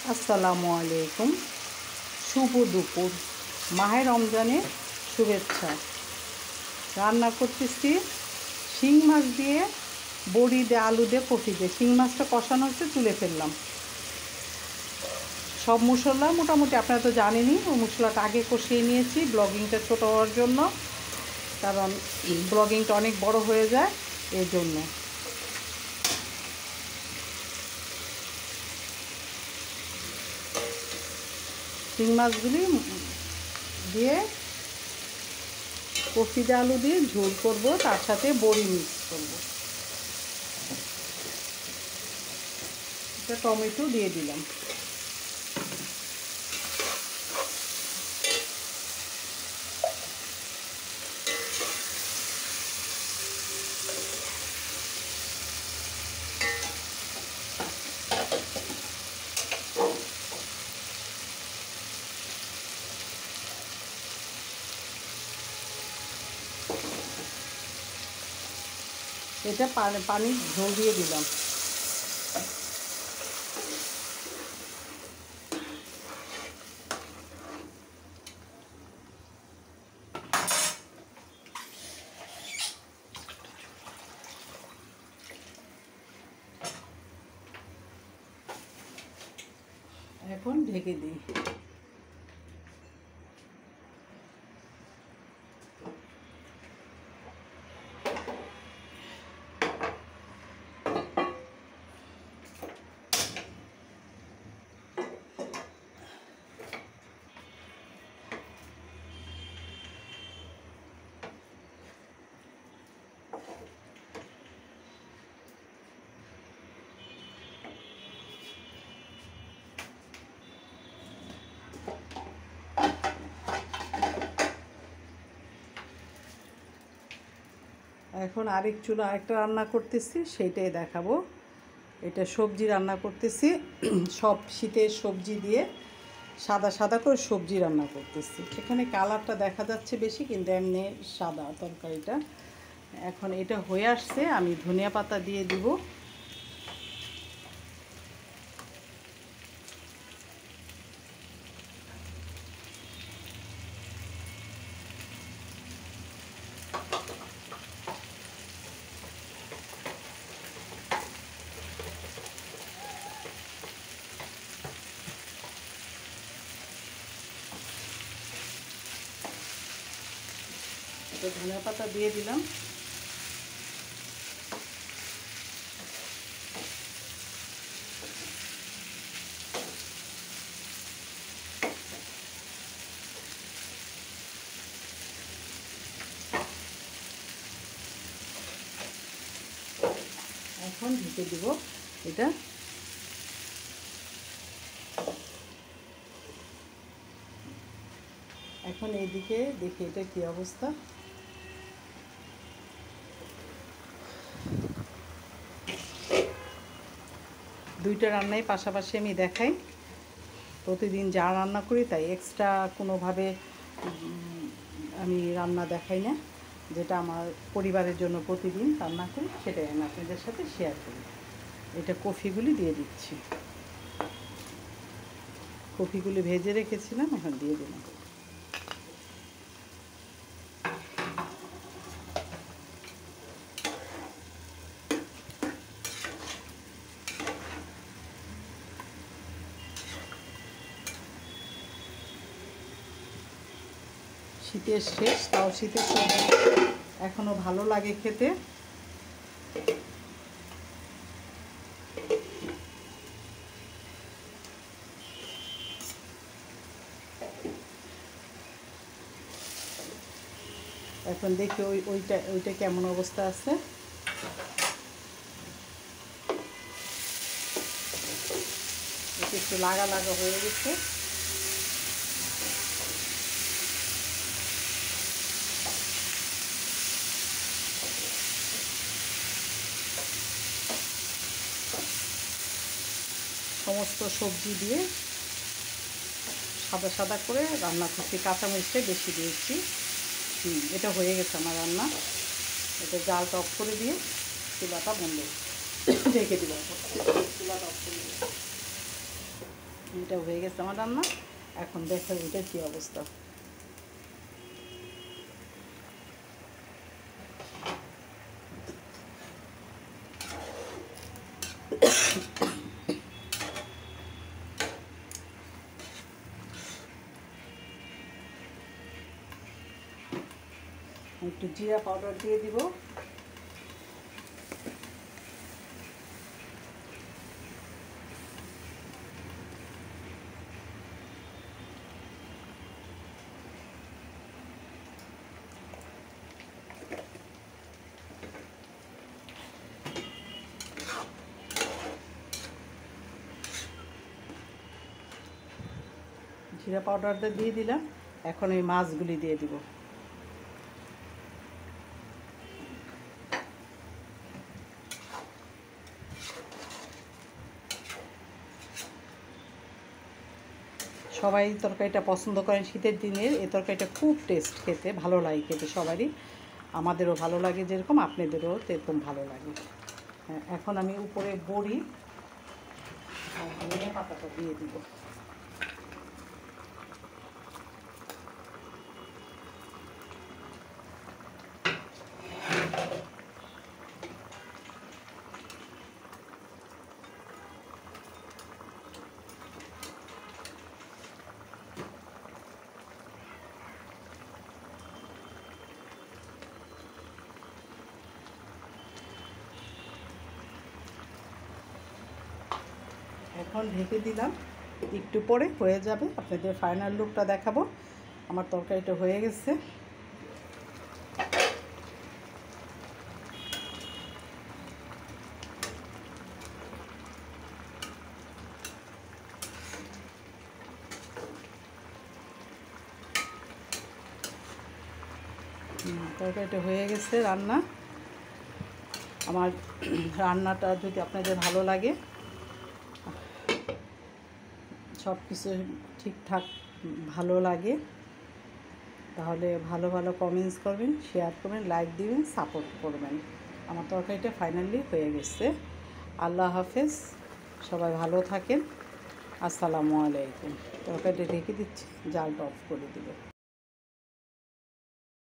আসসালামু আলাইকুম। শুভ দুপুর, মাহে রমজানের শুভেচ্ছা। রান্না করতেছি শিং মাছ দিয়ে, বড়ি দিয়ে, আলু দিয়ে, কফি দিয়ে। শিং মাছটা কষানো হচ্ছে, তুলে ফেললাম। সব মশলা মোটামুটি আপনারা তো জানেনই, ওই মশলাটা আগে কষিয়ে নিয়েছি ব্লগিংটা ছোটো হওয়ার জন্য, কারণ ব্লগিংটা অনেক বড় হয়ে যায় এর জন্য। শিং মাছগুলি দিয়ে কফি দিয়ে আলু দিয়ে ঝোল করব, তার সাথে বড়ি মিক্স করব। একটা টমেটো দিয়ে দিলাম। এটা পানির ঝোল দিয়ে দিলাম। এখন ঢেকে দিই। এখন আরেকটা রান্না করতেছি, সেইটাই দেখাবো। এটা সবজি রান্না করতেছি, সব শীতের সবজি দিয়ে সাদা সাদা করে সবজি রান্না করতেছি। সেখানে কালারটা দেখা যাচ্ছে বেশি, কিন্তু এমনি সাদা তরকারিটা। এখন এটা হয়ে আসছে, আমি ধনিয়া পাতা দিয়ে দিব। ধনিয়া পাতা দিয়ে দিলাম। এখন ঢেকে দিব এটা। এখন এইদিকে দেখি এটা কি অবস্থা। দুইটা রান্নাই পাশাপাশি আমি দেখাই। প্রতিদিন যা রান্না করি তাই এক্সট্রা কোনোভাবে আমি রান্না দেখাই না। যেটা আমার পরিবারের জন্য প্রতিদিন রান্না করি, সেটাই আমি আপনাদের সাথে শেয়ার করি। এটা কফিগুলি দিয়ে দিচ্ছি। কফিগুলি ভেজে রেখেছিলাম, এখন দিয়ে দিলাম। শীতের শেষ, তাও শীতের সবজি এখনও ভালো লাগে খেতে। এখন দেখি ওইটা কেমন অবস্থা আছে। এটা একটু লাগা লাগা হয়ে গেছে। সমস্ত সবজি দিয়ে সাদা সাদা করে রান্না করছি, কাঁচামরিচটাই বেশি দিয়েছি। এটা হয়ে গেছে আমার রান্না। এটা জালটা অফ করে দিয়ে চুলাটা বন্ধ ঢেকে দিব। চুলাটা অফ করে দিব। এটা হয়ে গেছে আমার রান্না। এখন দেখো এটা কী অবস্থা। একটু জিরা পাউডার দিয়ে দিব। জিরা পাউডারটা দিয়ে দিলাম। এখন এই মাছগুলি দিয়ে দিব। সবাই তরকারিটা পছন্দ করেন শীতের দিনের। এই তরকারিটা খুব টেস্ট, খেতে ভালো লাগে, খেতে সবারই, আমাদেরও ভালো লাগে যেরকম, আপনাদেরও সেরকম ভালো লাগে। এখন আমি উপরে বড়ি আর ধনিয়া পাতাটা দিয়ে দিব। এখন ঢেকে দিলাম, একটু পরে হয়ে যাবে, আপনাদের ফাইনাল লুকটা দেখাবো। আমার তরকারিটা হয়ে গেছে। তরকারিটা হয়ে গেছে রান্না। আমার রান্নাটা যদি আপনাদের ভালো লাগে, সব কিছু ঠিকঠাক ভালো লাগে, তাহলে ভালো ভালো কমেন্টস করবেন, শেয়ার করবেন, লাইক দিবেন, সাপোর্ট করবেন। আমার তরকারিটা ফাইনালি হয়ে গেছে। আল্লাহ হাফেজ, সবাই ভালো থাকেন। আসসালামু আলাইকুম। তরকারিটা রেখে দিচ্ছি, জালটা অফ করে দেবো।